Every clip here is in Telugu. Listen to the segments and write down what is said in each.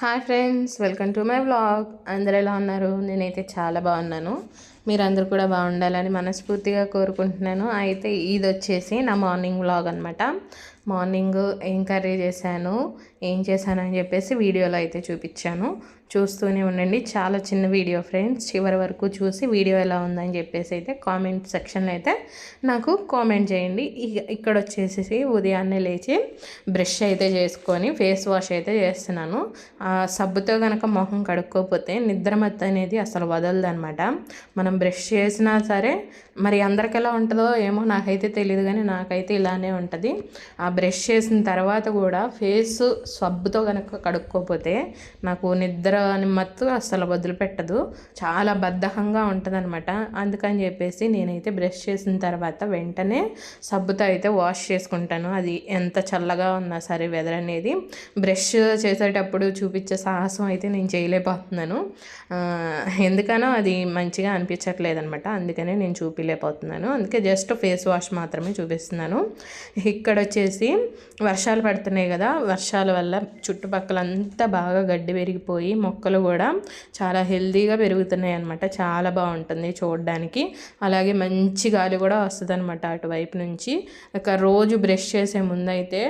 Hi friends, welcome to my vlog. అందరు ఎలా ఉన్నారు? నేనైతే చాలా బాగున్నాను. మీరందరూ కూడా బాగుండాలని మనస్ఫూర్తిగా కోరుకుంటున్నాను. అయితే ఇది వచ్చేసి నా మార్నింగ్ వ్లాగ్ అనమాట. మార్నింగ్ ఏం కర్రీ చేశాను, ఏం చేశాను అని చెప్పేసి వీడియోలో అయితే చూపించాను. చూస్తూనే ఉండండి. చాలా చిన్న వీడియో ఫ్రెండ్స్, చివరి వరకు చూసి వీడియో ఎలా ఉందని చెప్పేసి అయితే కామెంట్ సెక్షన్లో అయితే నాకు కామెంట్ చేయండి. ఇక్కడ వచ్చేసి ఉదయాన్నే లేచి బ్రష్ అయితే చేసుకొని ఫేస్ వాష్ అయితే చేస్తున్నాను. సబ్బుతో కనుక మొహం కడుక్కోకపోతే నిద్రమత్తు అనేది అసలు వదలదనమాట. మనం బ్రష్ చేసినా సరే, మరి అందరికి ఎలా ఉంటుందో ఏమో నాకైతే తెలియదు, కానీ నాకైతే ఇలానే ఉంటుంది. ఆ బ్రష్ చేసిన తర్వాత కూడా ఫేస్ సబ్బుతో కనుక కడుక్కోకపోతే నాకు నిద్ర మత్తు అస్సలు వదిలిపెట్టదు. చాలా బద్ధకంగా ఉంటుంది అనమాట. అందుకని చెప్పేసి నేనైతే బ్రష్ చేసిన తర్వాత వెంటనే సబ్బుతో అయితే వాష్ చేసుకుంటాను. అది ఎంత చల్లగా ఉన్నా సరే వెదర్ అనేది. బ్రష్ చేసేటప్పుడు చూపించే సాహసం అయితే నేను చేయలేకపోతున్నాను. ఎందుకనో అది మంచిగా అనిపించట్లేదు అనమాట. అందుకనే నేను చూపించలేకపోతున్నాను. అందుకే జస్ట్ ఫేస్ వాష్ మాత్రమే చూపిస్తున్నాను. ఇక్కడ వచ్చేసి వర్షాలు పడుతున్నాయి కదా, వర్షాల వల్ల చుట్టుపక్కల అంతా బాగా గడ్డి పెరిగిపోయి మొక్కలు కూడా చాలా హెల్తీగా పెరుగుతున్నాయి అనమాట. చాలా బాగుంటుంది చూడడానికి. అలాగే మంచి గాలి కూడా వస్తుంది అనమాట అటువైపు నుంచి. ఇక రోజు బ్రష్ చేసే ముందు అయితే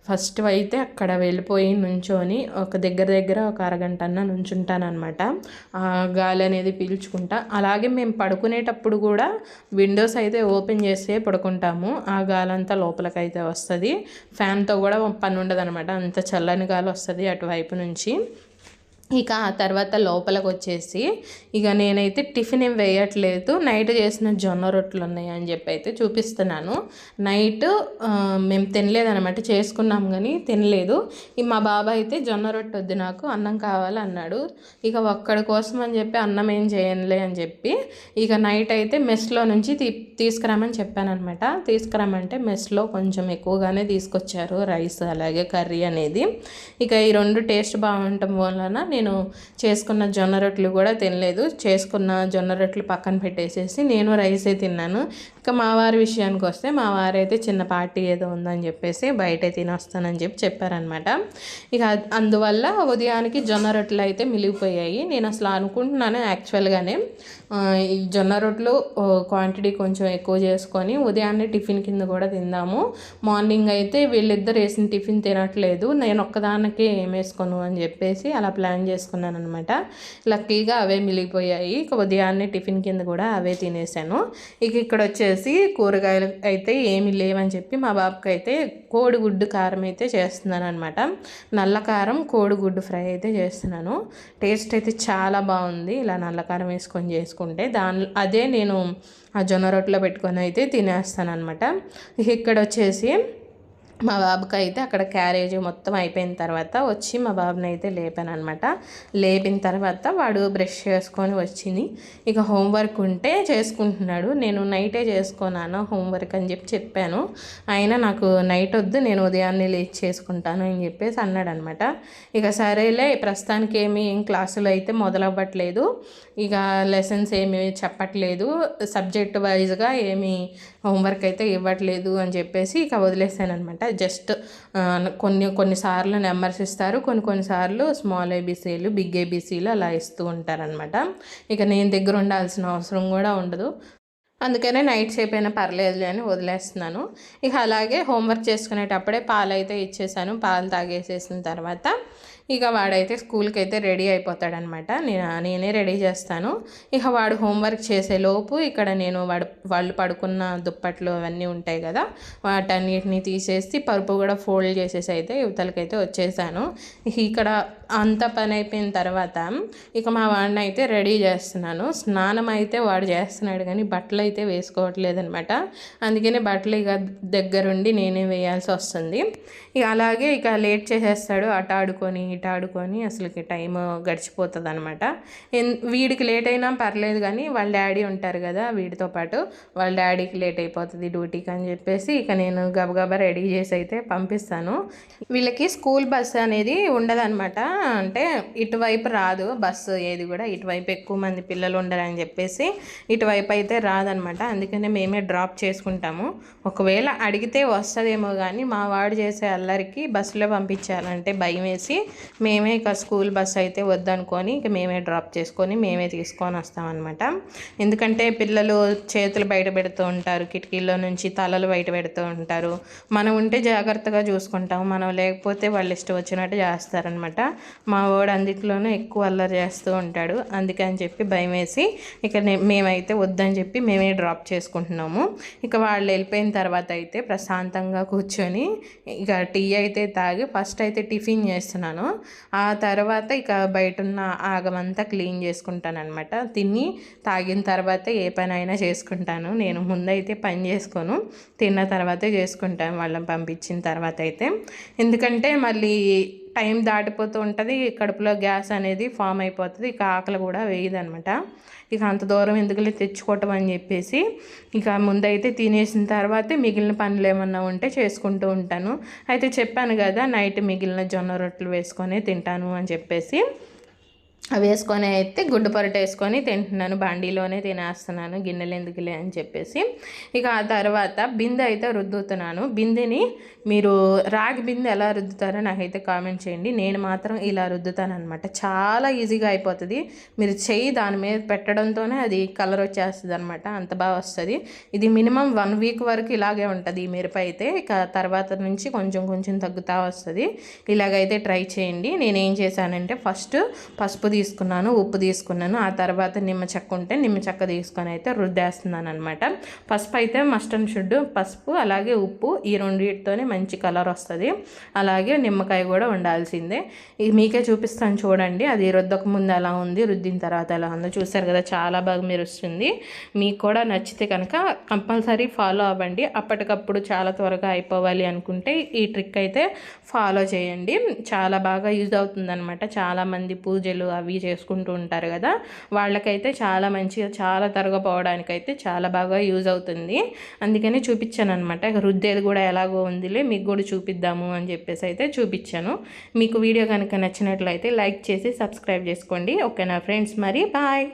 ఫస్ట్ అయితే అక్కడ వెళ్ళిపోయి నుంచొని ఒక దగ్గర ఒక అరగంట అన్న నుంచుంటాను అనమాట. ఆ గాలి అనేది పీల్చుకుంటా. అలాగే మేము పడుకునేటప్పుడు కూడా విండోస్ అయితే ఓపెన్ చేస్తే పడుకుంటాము. ఆ గాలి అంతా లోపలికైతే వస్తుంది. ఫ్యాన్తో కూడా పని ఉండదు అనమాట. అంత చల్లని గాలి వస్తుంది అటువైపు నుంచి. ఇక ఆ తర్వాత లోపలికి వచ్చేసి ఇక నేనైతే టిఫిన్ ఏం వేయట్లేదు. నైట్ చేసిన జొన్న రొట్టెలు ఉన్నాయి అని చెప్పి అయితే చూపిస్తున్నాను. నైట్ మేము తినలేదనమాట, చేసుకున్నాం కానీ తినలేదు. మా బాబాయ్ అయితే జొన్న రొట్టె వద్దు, నాకు అన్నం కావాలి అన్నాడు. ఇక ఒక్కడి కోసం అని చెప్పి అన్నం ఏం చేయనులే అని చెప్పి ఇక నైట్ అయితే మెస్లో నుంచి తీసుకురామని చెప్పానమాట. తీసుకురామంటే మెస్లో కొంచెం ఎక్కువగానే తీసుకొచ్చారు రైస్ అలాగే కర్రీ అనేది. ఇక ఈ రెండు టేస్ట్ బాగుండటం వలన నేను చేసుకున్న జొన్న రొట్టెలు కూడా తినలేదు. చేసుకున్న జొన్న రొట్టెలు పక్కన పెట్టేసేసి నేను రైసే తిన్నాను. ఇక మా వారి విషయానికి వస్తే మా వారైతే చిన్న పార్టీ ఏదో ఉందని చెప్పేసి బయటే తినొస్తానని చెప్పారనమాట. ఇక అందువల్ల ఉదయానికి జొన్న రొట్టెలు అయితే మిగిలిపోయాయి. నేను అసలు అనుకుంటున్నాను యాక్చువల్గానే ఈ జొన్న రొట్టెలు క్వాంటిటీ కొంచెం ఎక్కువ చేసుకొని ఉదయాన్నే టిఫిన్ కింద కూడా తిందాము. మార్నింగ్ అయితే వీళ్ళిద్దరు వేసిన టిఫిన్ తినట్లేదు, నేను ఒక్కదానికి ఏం వేసుకోను అని చెప్పేసి అలా ప్లాన్ చేసుకున్నాను అనమాట. లక్కీగా అవే మిగిలిపోయాయి. ఇక ఉదయాన్నే టిఫిన్ కింద కూడా అవే తినేసాను. ఇక ఇక్కడ వచ్చేసి కూరగాయలు అయితే ఏమీ లేవని చెప్పి మా బాబుకి అయితే కోడిగుడ్డు కారం అయితే చేస్తున్నాను అనమాట. నల్ల కారం కోడిగుడ్డు ఫ్రై అయితే చేస్తున్నాను. టేస్ట్ అయితే చాలా బాగుంది ఇలా నల్ల కారం వేసుకొని చేసుకుంటే. అదే నేను ఆ జొన్న రొట్టెలో పెట్టుకొని అయితే తినేస్తాను అనమాట. ఇక్కడ వచ్చేసి మా బాబుకి అయితే అక్కడ క్యారేజ్ మొత్తం అయిపోయిన తర్వాత వచ్చి మా బాబుని అయితే లేపాను అనమాట. లేపిన తర్వాత వాడు బ్రష్ చేసుకొని వచ్చింది. ఇక హోంవర్క్ ఉంటే చేసుకుంటున్నాడు. నేను నైటే చేసుకున్నాను హోంవర్క్ అని చెప్పాను. అయినా నాకు నైట్ వద్దు, నేను ఉదయాన్నే లేచి చేసుకుంటాను అని చెప్పేసి అన్నాడు అనమాట. ఇక సరేలే, ప్రస్తుతానికి ఏం క్లాసులు అయితే మొదలవ్వట్లేదు, ఇక లెసన్స్ ఏమి చెప్పట్లేదు, సబ్జెక్ట్ వైజ్గా ఏమి హోంవర్క్ అయితే ఇవ్వట్లేదు అని చెప్పేసి ఇక వదిలేసాను అనమాట. జస్ట్ కొన్నిసార్లు నెంబర్స్ ఇస్తారు, కొన్నిసార్లు స్మాల్ ఏబీసీలు బిగ్ ఏబీసీలు అలా ఇస్తూ ఉంటారనమాట. ఇక నేను దగ్గర ఉండాల్సిన అవసరం కూడా ఉండదు, అందుకనే నైట్ సేపు అయినా పర్లేదులే అని వదిలేస్తున్నాను. ఇక అలాగే హోంవర్క్ చేసుకునేటప్పుడే పాలు అయితే ఇచ్చేసాను. పాలు తాగేసేసిన తర్వాత ఇక వాడైతే స్కూల్కి అయితే రెడీ అయిపోతాడనమాట. నేనే రెడీ చేస్తాను. ఇక వాడు హోంవర్క్ చేసేలోపు ఇక్కడ నేను వాళ్ళు పడుకున్న దుప్పట్లు అవన్నీ ఉంటాయి కదా, వాటన్నిటిని తీసేసి పరుపు కూడా ఫోల్డ్ చేసేసి అయితే యువతలకైతే వచ్చేసాను. ఇక్కడ అంత పని అయిపోయిన తర్వాత ఇక మా వాడిని అయితే రెడీ చేస్తున్నాను. స్నానం అయితే వాడు చేస్తున్నాడు కానీ బట్టలు అయితే వేసుకోవట్లేదనమాట. అందుకనే బట్టలు ఇక దగ్గరుండి నేనే వేయాల్సి వస్తుంది. ఇక అలాగే ఇక లేట్ చేసేస్తాడు. అటు ఆడుకొని ఇటు ఆడుకొని అసలుకి టైం గడిచిపోతుంది అనమాట. వీడికి లేట్ అయినా పర్లేదు కానీ వాళ్ళ డాడీ ఉంటారు కదా, వీడితో పాటు వాళ్ళ డాడీకి లేట్ అయిపోతుంది డ్యూటీకి అని చెప్పేసి ఇక నేను గబగబా రెడీ చేసి అయితే పంపిస్తాను. వీళ్ళకి స్కూల్ బస్సు అనేది ఉండదన్నమాట. అంటే ఇటువైపు రాదు బస్సు ఏది కూడా, ఇటువైపు ఎక్కువ మంది పిల్లలు ఉండరని చెప్పేసి ఇటువైపు అయితే రాదనమాట. అందుకనే మేమే డ్రాప్ చేసుకుంటాము. ఒకవేళ అడిగితే వస్తుందేమో కానీ మా వాడు చేసే అల్లరికి బస్సులో పంపించాలంటే భయం వేసి మేమే ఇక స్కూల్ బస్ అయితే వద్దనుకొని ఇక మేమే డ్రాప్ చేసుకొని మేమే తీసుకొని వస్తామన్నమాట. ఎందుకంటే పిల్లలు చేతులు బయట పెడుతూ ఉంటారు, కిటికీల్లో నుంచి తలలు బయట పెడుతూ ఉంటారు. మనం ఉంటే జాగ్రత్తగా చూసుకుంటాం, మనం లేకపోతే వాళ్ళు ఇష్టం వచ్చినట్టు చేస్తారనమాట. మా వాడు అందులోనూ ఎక్కువ అల్లరి చేస్తూ ఉంటాడు. అందుకని చెప్పి భయం వేసి ఇక మేమైతే వద్దని చెప్పి మేమే డ్రాప్ చేసుకుంటున్నాము. ఇక వాళ్ళు వెళ్ళిపోయిన తర్వాత అయితే ప్రశాంతంగా కూర్చొని ఇక టీ అయితే తాగి ఫస్ట్ అయితే టిఫిన్ చేస్తున్నాను. ఆ తర్వాత ఇక బయట ఉన్న ఆగమంతా క్లీన్ చేసుకుంటాను అనమాట. తిని తాగిన తర్వాత ఏ పని అయినా చేసుకుంటాను. నేను ముందైతే పని చేసుకోను, తిన్న తర్వాతే చేసుకుంటాను వాళ్ళని పంపించిన తర్వాత అయితే. ఎందుకంటే మళ్ళీ టైం దాటిపోతూ ఉంటుంది, కడుపులో గ్యాస్ అనేది ఫామ్ అయిపోతుంది, ఇక ఆకలి కూడా వేయదనమాట. ఇక అంత దూరం ఎందుకులే తెచ్చుకోవటం అని చెప్పేసి ఇక ముందైతే తినేసిన తర్వాత మిగిలిన పనులు ఏమన్నా ఉంటే చేసుకుంటూ ఉంటాను. అయితే చెప్పాను కదా నైట్ మిగిలిన జొన్న రొట్టెలు వేసుకొని తింటాను అని చెప్పేసి, అవి వేసుకొని అయితే గుడ్డు పొరట వేసుకొని తింటున్నాను. బండిలోనే తినేస్తున్నాను, గిన్నెలు ఎందుకులే అని చెప్పేసి. ఇక ఆ తర్వాత బిందె అయితే రుద్దుతున్నాను. బిందెని మీరు రాగి బిందె ఎలా రుద్దుతారో నాకైతే కామెంట్ చేయండి. నేను మాత్రం ఇలా రుద్దుతాను అనమాట. చాలా ఈజీగా అయిపోతుంది. మీరు చెయ్యి దాని మీద పెట్టడంతోనే అది కలర్ వచ్చేస్తుంది అనమాట, అంత బాగా వస్తుంది. ఇది మినిమం 1 వీక్ వరకు ఇలాగే ఉంటుంది ఈ మిరప అయితే. ఇక తర్వాత నుంచి కొంచెం కొంచెం తగ్గుతూ వస్తుంది. ఇలాగైతే ట్రై చేయండి. నేనేం చేశానంటే ఫస్ట్ పసుపు తీసుకున్నాను, ఉప్పు తీసుకున్నాను, ఆ తర్వాత నిమ్మ చెక్క ఉంటే నిమ్మ చెక్క తీసుకొని అయితే రుద్దేస్తున్నాను అనమాట. పసుపు అయితే మస్ట్ అండ్ షుడ్, పసుపు అలాగే ఉప్పు ఈ రెండింటితోనే మంచి కలర్ వస్తుంది. అలాగే నిమ్మకాయ కూడా ఉండాల్సిందే. ఇది మీకే చూపిస్తాను చూడండి, అది రుద్దక ముందు ఎలా ఉంది, రుద్దిన తర్వాత ఎలా ఉందో చూసారు కదా, చాలా బాగా మెరుస్తుంది. మీకు కూడా నచ్చితే కనుక కంపల్సరీ ఫాలో అవ్వండి. అప్పటికప్పుడు చాలా త్వరగా అయిపోవాలి అనుకుంటే ఈ ట్రిక్ అయితే ఫాలో చేయండి, చాలా బాగా యూజ్ అవుతుంది అనమాట. చాలామంది పూజలు అవి చేసుకుంటూ ఉంటారు కదా, వాళ్ళకైతే చాలా మంచిగా చాలా త్వరగా పోవడానికైతే చాలా బాగా యూజ్ అవుతుంది. అందుకని చూపించాను అనమాట. రుద్దేది కూడా ఎలాగో ఉందిలే మీకు కూడా చూపిద్దాము అని చెప్పేసి అయితే చూపించాను. మీకు వీడియో కనుక నచ్చినట్లయితే లైక్ చేసి సబ్స్క్రైబ్ చేసుకోండి. ఓకేనా ఫ్రెండ్స్, మరి బాయ్.